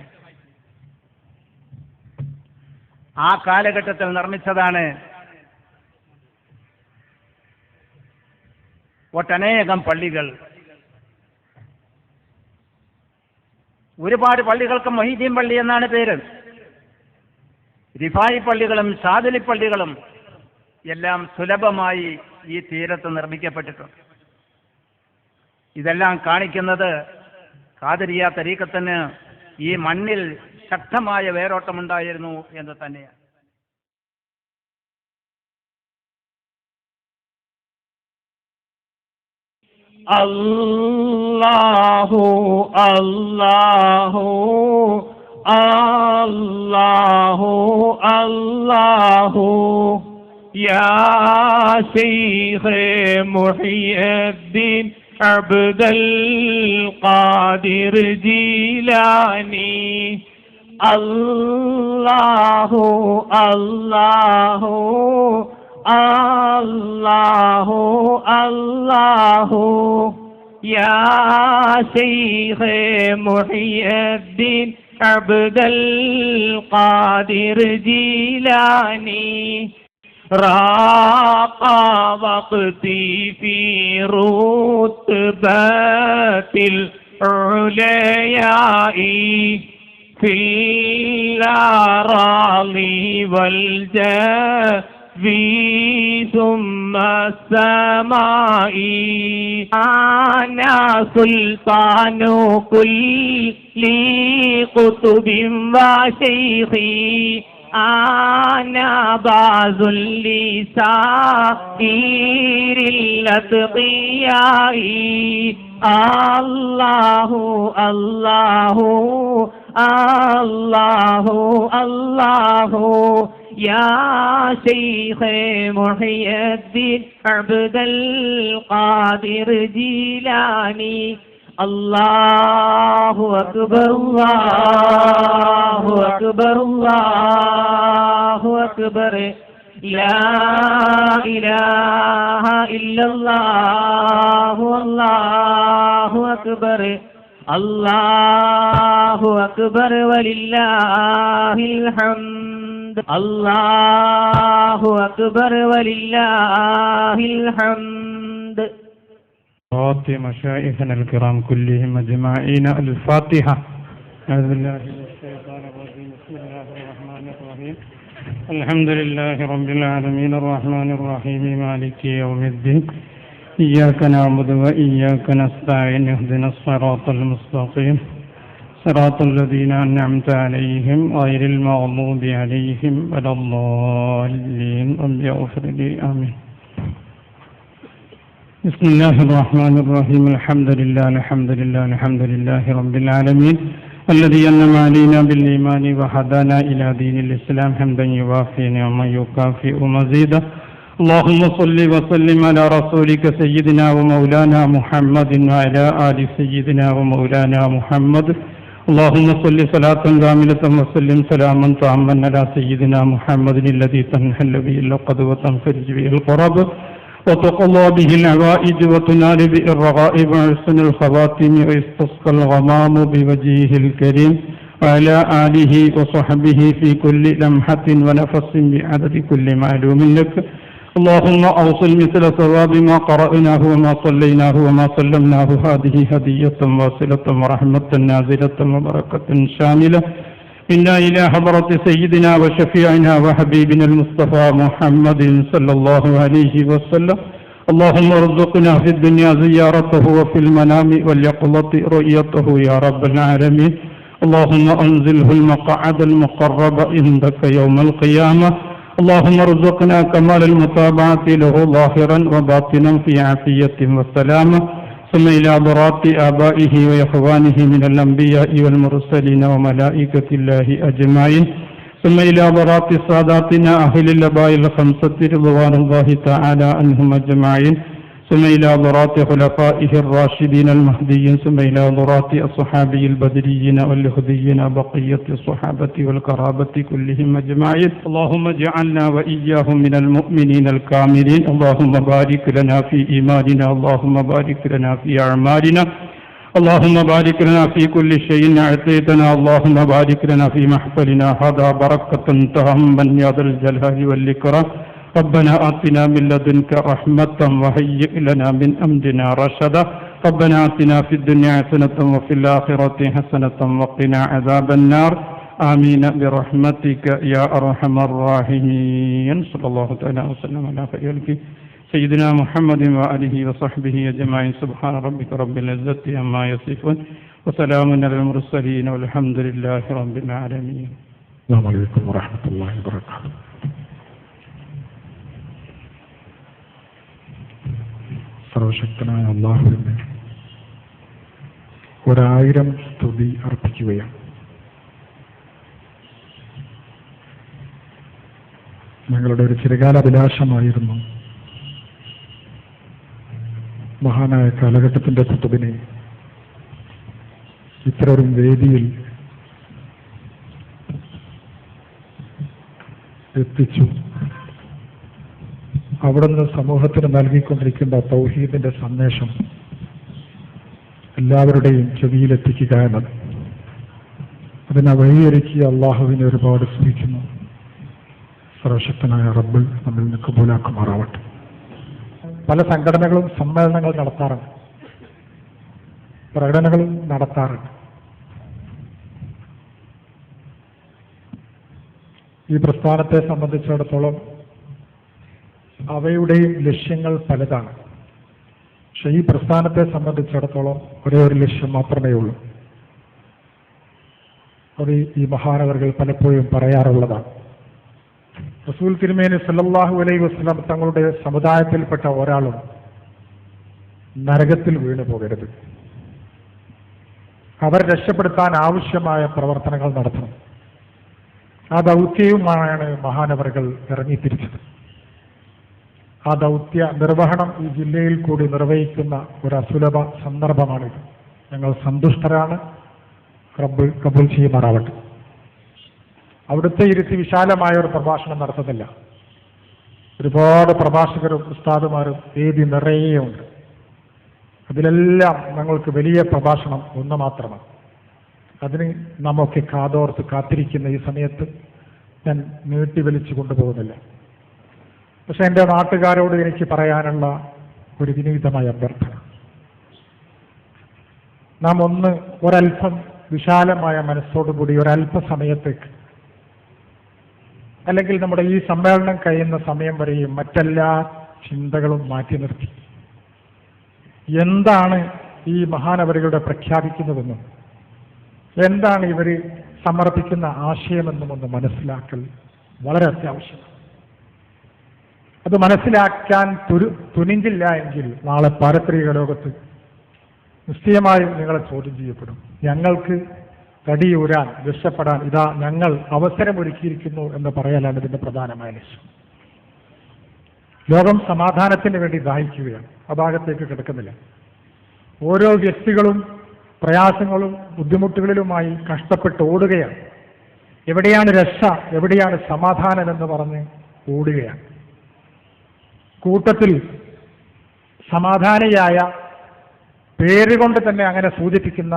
ആ കാലഘട്ടത്തിൽ നിർമ്മിച്ചതാണ് ഒട്ടനേകം പള്ളികൾ. ഒരുപാട് പള്ളികൾക്ക് മൊഹീദ്ദീൻ പള്ളി എന്നാണ് പേര്. റിഫായി പള്ളികളും ഷാദിലി പള്ളികളും എല്ലാം സുലഭമായി ഈ തീരത്ത് നിർമ്മിക്കപ്പെട്ടിട്ടുണ്ട്. ഇതെല്ലാം കാണിക്കുന്നത് ഖാദിരിയ തരീഖത്തിന് ഈ മണ്ണിൽ ശക്തമായ വേരോട്ടമുണ്ടായിരുന്നു എന്ന് തന്നെയാണ്. അല്ലാഹു അല്ലാഹു അല്ലാഹു അല്ലാഹു യാ ശൈഖ് മുഹിയുദ്ദീൻ അബ്ദുൽ ഖാദിർ ജീലാനി അല്ലാഹു അല്ലാഹു അല്ലാഹു അല്ലാഹു യാ ശൈഖ് മുഹിയുദ്ദീൻ عبد القادر جيلاني راقى وقتي في رتبة العلياء في الأراضي والجبي ثم السماء أنا سلطان كل قطب وشيخي أنا باز لسائر الأتقياء الله الله الله الله يا شيخ محي الدين عبد القادر جيلاني الله أكبر الله أكبر الله أكبر لا إله إلا الله الله أكبر الله أكبر ولله الحمد الله أكبر ولله الحمد. مشايخنا الكرام كلهم أجمعين. الفاتحة. أعوذ بالله من الشيطان الرجيم. بسم الله الرحمن الرحيم. الحمد لله رب العالمين الرحمن الرحيم مالك يوم الدين إياك نعبد وإياك نستعين اهدنا الصراط المستقيم صراط الذين أنعمت عليهم غير المغضوب عليهم ولا الضالين رب اغفر لي آمين. بسم الله الرحمن الرحيم. الحمد لله الحمد لله الحمد لله رب العالمين الذي أنعم علينا بالإيمان وهدانا إلى دين الإسلام حمدا يوافي نعما يكافئ مزيدا. اللهم صل وسلم على رسولك سيدنا ومولانا محمد وعلى آل سيدنا ومولانا محمد. اللهم صل صلاة كاملة وسلم سلاما تاما على سيدنا محمد الذي تنحل به العقد وتنفرج به الكرب وتقضى به العوائد وتنال به الرغائب وحسن الخواتم ويستسقى الغمام بوجهه الكريم وعلى آله وصحبه في كل لمحة ونفس بعدد كل معلوم لك. اللهم أوصل مثل ثواب ما قرأناه وما صليناه وما سلمناه هذه هدية واصلة ورحمة نازلة وبركة شاملة إنا إلى حضرة سيدنا وشفيعنا وحبيبنا المصطفى محمد صلى الله عليه وسلم. اللهم ارزقنا في الدنيا زيارته وفي المنام واليقظة رؤيته يا رب العالمين. اللهم أنزله المقعد المقرب عندك يوم القيامة. اللهم ارزقنا كمال المتابعة له ظاهرا وباطنا في عافية وسلامة. ثم إلى ضرات آبائه وإخوانه من الأنبياء والمرسلين وملائكة الله أجمعين. ثم إلى ضرات ساداتنا أهل الآباء الخمسة رضوان الله تعالى عنهم أجمعين. ثم إلى ضرات خلفائه الراشدين المهديين. ثم إلى ضرات الصحابي البدريين والهديين بقية الصحابة والقرابة كلهم أجمعين. اللهم اجعلنا وإياهم من المؤمنين الكاملين. اللهم بارك لنا في إيماننا. اللهم بارك لنا في أعمالنا. اللهم بارك لنا في كل شيء أعطيتنا. اللهم بارك لنا في محفلنا هذا بركة تاما يا ذا الجلال والإكرام. ربنا آتنا من لدنك رحمة وهيئ لنا من أمرنا رشدا. ربنا آتنا في الدنيا حسنة وفي الآخرة حسنة وقنا عذاب النار. آمين برحمتك يا أرحم الراحمين. صلى الله تعالى وسلم على خيرك سيدنا محمد وآله وصحبه أجمعين. سبحان ربك رب العزة عما يصفون وسلام على المرسلين والحمد لله رب العالمين. السلام عليكم ورحمة الله وبركاته. സർവശക്തനായ അല്ലാഹുവിന് 1000 സ്തുതി അർപ്പിക്കുകയാണ്. ഞങ്ങളുടെ ഒരു ചിരകാല അഭിലാഷമായിരുന്നു മഹാനായ കാലഘട്ടത്തിൻ്റെ ഖുതുബിനെ ഇത്തരം വേദിയിൽ എത്തിച്ചു. അവിടുന്ന് സമൂഹത്തിന് നൽകിക്കൊണ്ടിരിക്കുന്ന തൗഹീദിന്റെ സന്ദേശം എല്ലാവരുടെയും ചെവിയിലെത്തിക്കുക എന്നത് അതിനെ വഴിയൊരുക്കിയ അള്ളാഹുവിനെ ഒരുപാട് സ്തുതിക്കുന്നു. സർവശക്തനായ റബ്ബ് നമ്മിൽ നിന്ന് കബൂലാക്കുമാറാവട്ടെ. പല സംഘടനകളും സമ്മേളനങ്ങൾ നടത്താറുണ്ട്, പ്രകടനങ്ങളും നടത്താറുണ്ട്. ഈ പ്രസ്ഥാനത്തെ സംബന്ധിച്ചിടത്തോളം അവയുടെയും ലക്ഷ്യങ്ങൾ പലതാണ്. പക്ഷെ ഈ പ്രസ്ഥാനത്തെ സംബന്ധിച്ചിടത്തോളം ഒരേ ഒരു ലക്ഷ്യം മാത്രമേ ഉള്ളൂ. അത് ഈ മഹാനവറുകൾ പലപ്പോഴും പറയാറുള്ളതാണ്. റസൂൽ തിരുമേനി സല്ലല്ലാഹു അലൈഹി വസല്ലം തങ്ങളുടെ സമുദായത്തിൽപ്പെട്ട ഒരാളും നരകത്തിൽ വീണു പോകരുത്. അവർ രക്ഷപ്പെടുത്താൻ ആവശ്യമായ പ്രവർത്തനങ്ങൾ നടത്തണം. ആ ദൗത്യവുമാണ് മഹാനവറുകൾ ഇറങ്ങിത്തിരിച്ചത്. ആ ദൗത്യ നിർവഹണം ഈ ജില്ലയിൽ കൂടി നിർവഹിക്കുന്ന ഒരു അസുലഭ സന്ദർഭമാണിത്. ഞങ്ങൾ സന്തുഷ്ടരാണ്. റബ്ബ് കബൂൽ ചെയ്യുമാറാവട്ടെ. അവിടുത്തെ ഇരുത്തി വിശാലമായ ഒരു പ്രഭാഷണം നടത്തുന്നില്ല. ഒരുപാട് പ്രഭാഷകരും ഉസ്താദുമാരും വേദി നിറയെയുണ്ട്. അതിലെല്ലാം ഞങ്ങൾക്ക് വലിയ പ്രഭാഷണം ഒന്ന് മാത്രമാണ്. അതിന് നമ്മൊക്കെ കാതോർത്ത് കാത്തിരിക്കുന്ന ഈ സമയത്ത് ഞാൻ നീട്ടി വലിച്ചു കൊണ്ടുപോകുന്നില്ല. പക്ഷെ എൻ്റെ നാട്ടുകാരോട് എനിക്ക് പറയാനുള്ള ഒരു വിനീതമായ അഭ്യർത്ഥന, നാം ഒരല്പം വിശാലമായ മനസ്സോടുകൂടി ഒരല്പസമയത്തേക്ക്, അല്ലെങ്കിൽ നമ്മുടെ ഈ സമ്മേളനം കഴിയുന്ന സമയം വരെയും മറ്റെല്ലാ ചിന്തകളും മാറ്റി നിർത്തി എന്താണ് ഈ മഹാനവറുകളുടെ പ്രഖ്യാപിക്കുന്നതെന്നും എന്താണ് ഇവർ സമർപ്പിക്കുന്ന ആശയമെന്നും ഒന്ന് മനസ്സിലാക്കൽ വളരെ അത്യാവശ്യമാണ്. അത് മനസ്സിലാക്കാൻ തുനിഞ്ചില്ല എങ്കിൽ നാളെ പാരത്രിക ലോകത്ത് നിശ്ചയമായും നിങ്ങളെ ചോദ്യം ചെയ്യപ്പെടും. ഞങ്ങൾക്ക് തടിയൂരാൻ, രക്ഷപ്പെടാൻ ഇതാ ഞങ്ങൾ അവസരമൊരുക്കിയിരിക്കുന്നു എന്ന് പറയാനാണ് ഇതിന്റെ പ്രധാനമായ ലക്ഷ്യം. ലോകം സമാധാനത്തിന് വേണ്ടി ദാഹിക്കുകയാണ്. ആ ഭാഗത്തേക്ക് കിടക്കുന്നില്ല. ഓരോ വ്യക്തികളും പ്രയാസങ്ങളും ബുദ്ധിമുട്ടുകളിലുമായി കഷ്ടപ്പെട്ട് ഓടുകയാണ്. എവിടെയാണ് രക്ഷ, എവിടെയാണ് സമാധാനം എന്ന് പറഞ്ഞ് ഓടുകയാണ്. കൂട്ടത്തിൽ സമാധാനിയായ, പേരുകൊണ്ട് തന്നെ അങ്ങനെ സൂചിപ്പിക്കുന്ന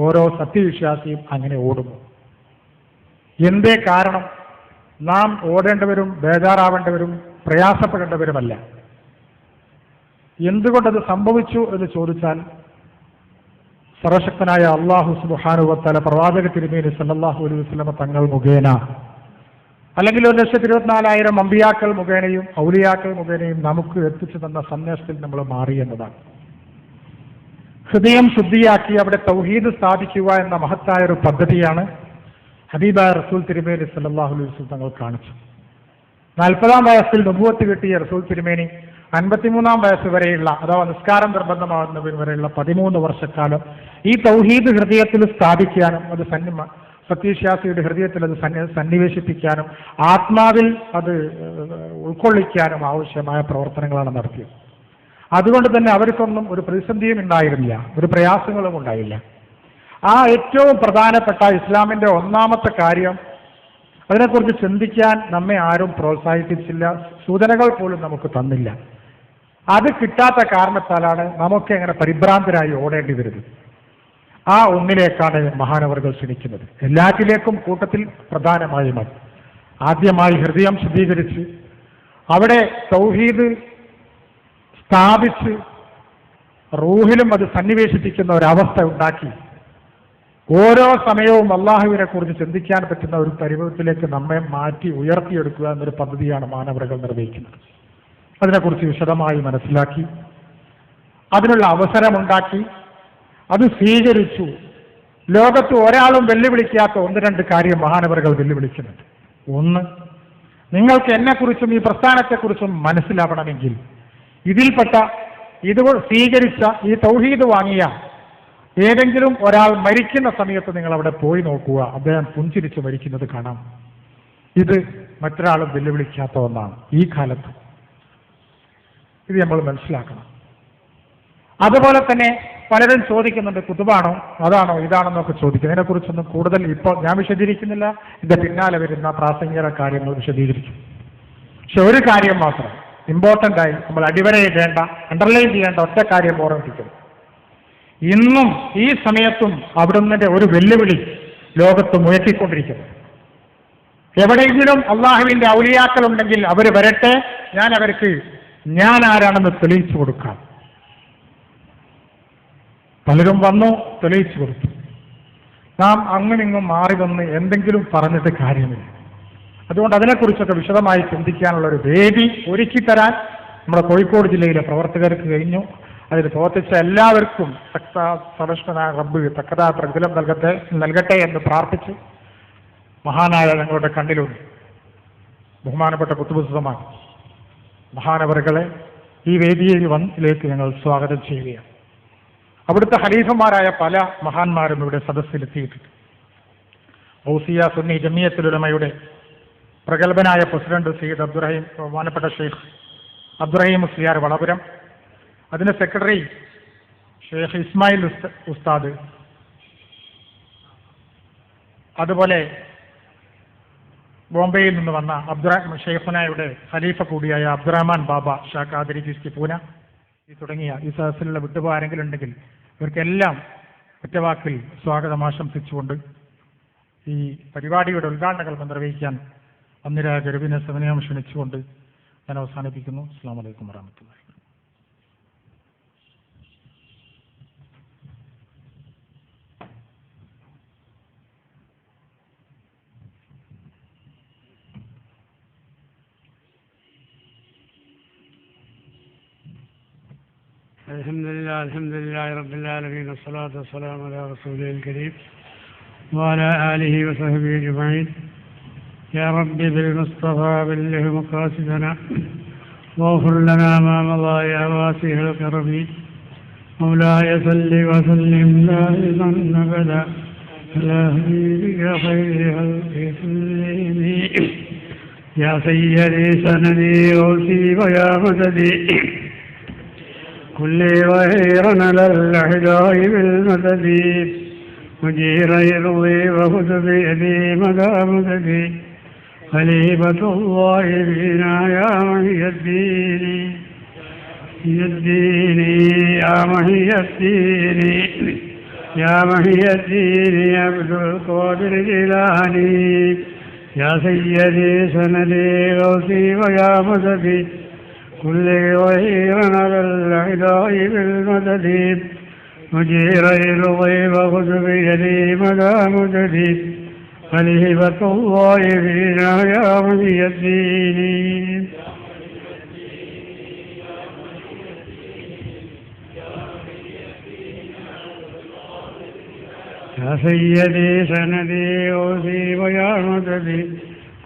ഓരോ സത്യവിശ്വാസിയും അങ്ങനെ ഓടുന്നു. എന്തേ കാരണം? നാം ഓടേണ്ടവരും ബേജാറാവേണ്ടവരും പ്രയാസപ്പെടേണ്ടവരുമല്ല. എന്തുകൊണ്ടത് സംഭവിച്ചു എന്ന് ചോദിച്ചാൽ, സർവശക്തനായ അല്ലാഹു സുബ്ഹാനഹു വ തആല പ്രവാചക തിരുമേനി സല്ലല്ലാഹു അലൈഹി വസല്ലം തങ്ങൾ മുഖേന, അല്ലെങ്കിൽ 1,24,000 അമ്പിയാക്കൾ മുഖേനയും ഔലിയാക്കൾ മുഖേനയും നമുക്ക് എത്തിച്ചു തന്ന സന്ദേശത്തിൽ നമ്മൾ മാറി എന്നതാണ്. ഹൃദയം ശുദ്ധിയാക്കി അവിടെ തൗഹീദ് സ്ഥാപിക്കുക എന്ന മഹത്തായ ഒരു പദ്ധതിയാണ് ഹബീബായ റസൂൽ തിരുമേനി സല്ലല്ലാഹു അലൈഹി വസല്ലം തങ്ങൾ കാണിച്ചു. 40-ാം വയസ്സിൽ നുബുവത്ത് കിട്ടിയ റസൂൽ തിരുമേനി 53-ാം വയസ്സ് വരെയുള്ള, അഥവാ നിസ്കാരം നിർബന്ധമാകുന്നവർ വരെയുള്ള 13 വർഷക്കാലം ഈ തൗഹീദ് ഹൃദയത്തിൽ സ്ഥാപിക്കാനും അത് സത്യവിശ്വാസിയുടെ ഹൃദയത്തിൽ അത് സന്നിവേശിപ്പിക്കാനും ആത്മാവിൽ അത് ഉൾക്കൊള്ളിക്കാനും ആവശ്യമായ പ്രവർത്തനങ്ങളാണ് നടത്തിയത്. അതുകൊണ്ട് തന്നെ അവർക്കൊന്നും ഒരു പ്രതിസന്ധിയും ഉണ്ടായിരുന്നില്ല, ഒരു പ്രയാസങ്ങളും ഉണ്ടായില്ല. ആ ഏറ്റവും പ്രധാനപ്പെട്ട ഇസ്ലാമിന്റെ ഒന്നാമത്തെ കാര്യം, അതിനെക്കുറിച്ച് ചിന്തിക്കാൻ നമ്മെ ആരും പ്രോത്സാഹിപ്പിച്ചില്ല, സൂചനകൾ പോലും നമുക്ക് തന്നില്ല. അത് കിട്ടാത്ത കാരണത്താലാണ് നമുക്ക് എങ്ങനെ പരിഭ്രാന്തരായി ഓടേണ്ടി വരുന്നത്. ആ ഒന്നിലേക്കാണ് മഹാനവറുകൾ ക്ഷണിക്കുന്നത്. എല്ലാറ്റിലേക്കും കൂട്ടത്തിൽ പ്രധാനമായും ആദ്യമായി ഹൃദയം ശുദ്ധീകരിച്ച് അവിടെ തൗഹീദ് സ്ഥാപിച്ച് റൂഹിലും അത് സന്നിവേശിപ്പിക്കുന്ന ഒരവസ്ഥ ഉണ്ടാക്കി ഓരോ സമയവും അള്ളാഹുവിനെ കുറിച്ച് ചിന്തിക്കാൻ പറ്റുന്ന ഒരു പരിവത്തിലേക്ക് നമ്മെ മാറ്റി ഉയർത്തിയെടുക്കുക എന്നൊരു പദ്ധതിയാണ് മാനവറുകൾ നിർവഹിക്കുന്നത്. അതിനെക്കുറിച്ച് വിശദമായി മനസ്സിലാക്കി അതിനുള്ള അവസരമുണ്ടാക്കി അത് സ്വീകരിച്ചു. ലോകത്ത് ഒരാളും വെല്ലുവിളിക്കാത്ത 1-2 കാര്യം മഹാനവറുകൾ വെല്ലുവിളിക്കുന്നുണ്ട്. ഒന്ന്, നിങ്ങൾക്ക് എന്നെക്കുറിച്ചും ഈ പ്രസ്ഥാനത്തെക്കുറിച്ചും മനസ്സിലാവണമെങ്കിൽ ഇത് സ്വീകരിച്ച ഈ തൗഹീദ് വാങ്ങിയ ഏതെങ്കിലും ഒരാൾ മരിക്കുന്ന സമയത്ത് നിങ്ങൾ അവിടെ പോയി നോക്കുക, അദ്ദേഹം പുഞ്ചിരിച്ച് മരിക്കുന്നത് കാണാം. ഇത് മറ്റൊരാളും വെല്ലുവിളിക്കാത്ത ഒന്നാണ് ഈ കാലത്ത്. ഇത് നമ്മൾ മനസ്സിലാക്കണം. അതുപോലെ തന്നെ പലരും ചോദിക്കുന്നുണ്ട്, കുതുബാണോ അതാണോ ഇതാണെന്നൊക്കെ ചോദിക്കുന്നത്. ഇതിനെക്കുറിച്ചൊന്നും കൂടുതൽ ഇപ്പോൾ ഞാൻ വിശദീകരിക്കുന്നില്ല. ഇതിന്റെ പിന്നാലെ വരുന്ന പ്രാസംഗിക കാര്യങ്ങൾ വിശദീകരിക്കും. പക്ഷെ ഒരു കാര്യം മാത്രം ഇമ്പോർട്ടൻ്റ് ആയി നമ്മൾ അടിവരയിടേണ്ട, അണ്ടർലൈൻ ചെയ്യേണ്ട ഒറ്റ കാര്യം ഓർമ്മിപ്പിക്കുന്നു. ഇന്നും ഈ സമയത്തും അവിടുന്ന് ഒരു വെല്ലുവിളി ലോകത്ത് മുഴക്കിക്കൊണ്ടിരിക്കുന്നത്. എവിടെയെങ്കിലും അള്ളാഹുവിന്റെ ഔലിയാക്കൾ ഉണ്ടെങ്കിൽ അവർ വരട്ടെ, ഞാൻ അവർക്ക് ഞാൻ ആരാണെന്ന് തെളിയിച്ചു കൊടുക്കാം. പലരും വന്നു, തെളിയിച്ചു കൊടുത്തു. നാം അങ്ങനെങ്ങും മാറി വന്ന് എന്തെങ്കിലും പറഞ്ഞിട്ട് കാര്യമില്ല. അതുകൊണ്ട് അതിനെക്കുറിച്ചൊക്കെ വിശദമായി ചിന്തിക്കാനുള്ള ഒരു വേദി ഒരുക്കി തരാൻ നമ്മുടെ കോഴിക്കോട് ജില്ലയിലെ പ്രവർത്തകർക്ക് കഴിഞ്ഞു. അതിൽ പ്രവർത്തിച്ച എല്ലാവർക്കും സർവ്വശക്തനായ റബ്ബ് തക്കതായ പ്രതിഫലം നൽകട്ടെ എന്ന് പ്രാർത്ഥിച്ച്, മഹാനായ ഞങ്ങളുടെ കണ്ണിലുണ്ട് ബഹുമാനപ്പെട്ട കുത്തുബുസ്സമാൻ മഹാനവറുകളെ ഈ വേദിയിലേക്ക് ഞങ്ങൾ സ്വാഗതം ചെയ്യുകയാണ്. അവിടുത്തെ ഖലീഫമാരായ പല മഹാന്മാരും ഇവിടെ സദസ്സിലെത്തിയിട്ടുണ്ട്. ഔസിയ സുന്നി ജമിയത്തുൽ ഉലമയുടെ പ്രഗത്ഭനായ പ്രസിഡന്റ് സയ്യിദ് അബ്ദുറഹീം, ബഹുമാനപ്പെട്ട ഷെയ്ഖ് അബ്ദുറഹീം മുസ്ലിയാർ വളപുരം, അതിന്റെ സെക്രട്ടറി ഷെയ്ഖ് ഇസ്മായിൽ ഉസ്താദ്, അതുപോലെ ബോംബെയിൽ നിന്ന് വന്ന ഷെയ്ഖുനായുടെ ഖലീഫ കൂടിയായ അബ്ദുറഹ്മാൻ ബാബ ഷാ ഖാദിരി ചിസ്തി പൂന തുടങ്ങിയ ഈ സദസ്സിലുള്ള വിട്ടുപോയ ആരെങ്കിലും ഉണ്ടെങ്കിൽ ഇവർക്കെല്ലാം ഒറ്റവാക്കിൽ സ്വാഗതം ആശംസിച്ചുകൊണ്ട് ഈ പരിപാടിയുടെ ഉദ്ഘാടനങ്ങൾ നിർവഹിക്കാൻ അന്നിരായ ഗരുവിനെ സമയം ക്ഷണിച്ചുകൊണ്ട് ഞാൻ അവസാനിപ്പിക്കുന്നു. അസ്സലാമു അലൈക്കും വറഹ്മത്തുള്ളാഹി. الحمد لله رب العالمين والصلاة والسلام على رسوله الكريم وعلى آله وصحبه أجمعين. يا رب بالمصطفى بلغ مقاصدنا واغفر لنا ما مضى يا واسع الكرم. مولاي صل وسلم دائما أبدا على حبيبك خير خلق كلهم. يا سيدي سندي غوثي ويا مددي كل غيرنا للأحداء بالمدد. مجير يرضي وخذ بيدي مدى مددي. خليفة الله فينا يا محي الدين يا محي الدين يا محي الدين يا عبد القادر الجيلاني. يا سيدي سندي غوثي ويا مددي كل غيرنا للأعداء بالمدد. مجير يرضي وخذ بيدي مدى مددي. خليفة الله فينا يا محي الدين يا سيدي سندي غوثي ويا مددي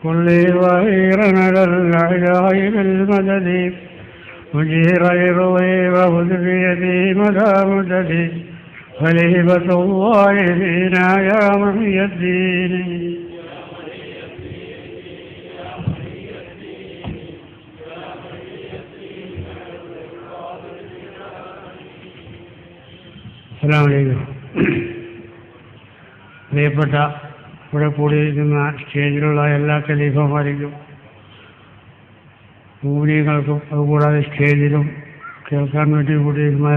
كل غيرنا للأعداء بالمدد. مجير يرضي وخذ بيدي مدى مددي. خليفة الله فينا يا محي الدين. السلام عليكم. പ്രിയപ്പെട്ട ഇവിടെ കൂടിയിരിക്കുന്ന സ്റ്റേജിലുള്ള എല്ലാ ഖലീഫമാർക്കും മൂല്യങ്ങൾക്കും അതുകൂടാതെ സ്റ്റേജിലും കേൾക്കാൻ വേണ്ടി കൂടിയിരുന്ന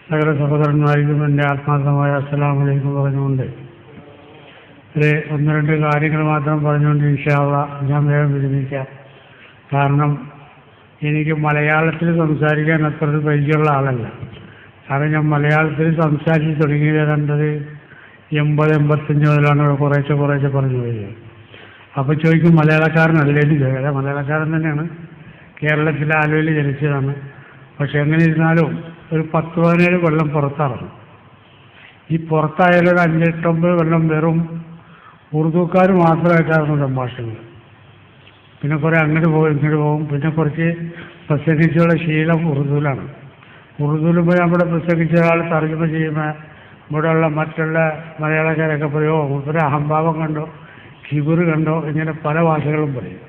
സകല സഹോദരന്മാർക്കും എൻ്റെ ആത്മാർത്ഥമായ അസ്സലാമു അലൈക്കും പറഞ്ഞുകൊണ്ട് ഒരു ഒന്ന് രണ്ട് കാര്യങ്ങൾ മാത്രം പറഞ്ഞുകൊണ്ട് ഇൻഷാ അല്ലാഹ് ഞാൻ വേഗം വിരമിക്കാം. കാരണം എനിക്ക് മലയാളത്തിൽ സംസാരിക്കാൻ അത്ര പരിചയമുള്ള ആളല്ല. കാരണം ഞാൻ മലയാളത്തിൽ സംസാരിച്ച് തുടങ്ങിയത് 80-85 മുതലാണ് കുറേശ്ശെ പറഞ്ഞു പോയത്. അപ്പോൾ ചോദിക്കും മലയാളക്കാരനല്ലേന്ന് ചോദിക്കാം. മലയാളക്കാരൻ തന്നെയാണ്, കേരളത്തിലെ ആലുവയിൽ ജനിച്ചതാണ്. പക്ഷെ എങ്ങനെ ഇരുന്നാലും ഒരു 10-17 കൊല്ലം പുറത്തിറങ്ങും. ഈ പുറത്തായാലും ഒരു 5-8-9 കൊല്ലം വെറും ഉറുദുക്കാർ മാത്രമായിട്ടായിരുന്നു സംഭാഷണങ്ങൾ. പിന്നെ കുറേ അങ്ങോട്ട് പോകും ഇങ്ങോട്ട് പോകും. പിന്നെ കുറച്ച് പ്രസംഗിച്ചുള്ള ശീലം ഉറുദുവിലാണ്. ഉറുദുവിൽ പോയി നമ്മുടെ പ്രസംഗിച്ച ആൾ തർജ്ജമ ചെയ്യുമ്പോൾ ഇവിടെയുള്ള മറ്റുള്ള മലയാളക്കാരൊക്കെ പറയുമോ ഒരു അഹംഭാവം കണ്ടോ കിബിറ് കണ്ടോ ഇങ്ങനെ പല ഭാഷകളും പറയും.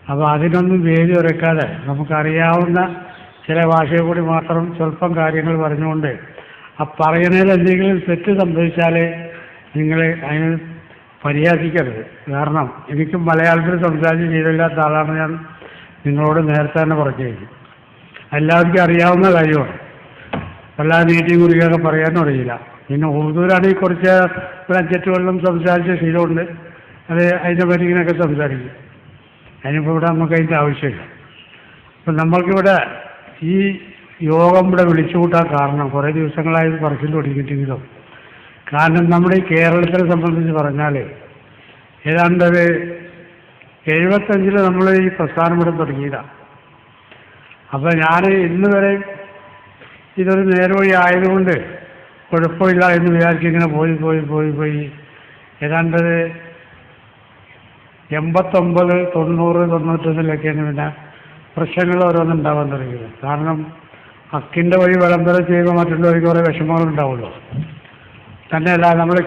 അപ്പോൾ അതിനൊന്നും വേദി ഉറക്കാതെ നമുക്കറിയാവുന്ന ചില ഭാഷയിൽ കൂടി മാത്രം സ്വല്പം കാര്യങ്ങൾ പറഞ്ഞുകൊണ്ട് ആ പറയുന്നതിൽ എന്തെങ്കിലും തെറ്റ് സംഭവിച്ചാൽ നിങ്ങൾ അതിന് പരിഹാസിക്കരുത്. കാരണം എനിക്ക് മലയാളത്തിൽ സംസാരിച്ച് ചെയ്തില്ലാത്ത ആളാണ് ഞാൻ നിങ്ങളോട് നേരത്തെ തന്നെ പറഞ്ഞേക്കും. എല്ലാവർക്കും അറിയാവുന്ന കാര്യമാണ്. എല്ലാ നീട്ടി കുറിയൊക്കെ പറയാനും അറിയില്ല. പിന്നെ ഉറുദൂരാണെങ്കിൽ കുറച്ച് ഒരു 5-8 കൊല്ലം സംസാരിച്ച ശീലമുണ്ട്. അത് അതിൻ്റെ പരിഗണനയൊക്കെ സംസാരിക്കും. അതിനിപ്പോൾ ഇവിടെ നമുക്ക് അതിൻ്റെ ആവശ്യമില്ല. അപ്പം നമ്മൾക്കിവിടെ ഈ യോഗം ഇവിടെ വിളിച്ചുകൂട്ടാൻ കാരണം കുറേ ദിവസങ്ങളായി പറച്ചിൽ തുടങ്ങിയിട്ടെങ്കിലും, കാരണം നമ്മുടെ ഈ കേരളത്തിനെ സംബന്ധിച്ച് പറഞ്ഞാൽ ഏതാണ്ട് 75 നമ്മൾ ഈ പ്രസ്ഥാനം ഇവിടെ തുടങ്ങിയതാണ്. അപ്പോൾ ഞാൻ ഇന്ന് വരെ ഇതൊരു നേർവഴി ആയതുകൊണ്ട് കുഴപ്പമില്ല എന്ന് വിചാരിച്ച് ഇങ്ങനെ പോയി ഏതാണ്ട് 89, 90, 91 പിന്നെ പ്രശ്നങ്ങൾ ഓരോന്നുണ്ടാവാൻ തുടങ്ങിയത്. കാരണം ഹക്കിൻ്റെ വഴി വിളംബരം ചെയ്യുമ്പോൾ മറ്റുള്ളവർക്ക് കുറേ വിഷമങ്ങളുണ്ടാവുമല്ലോ. തന്നെയല്ല നമ്മൾ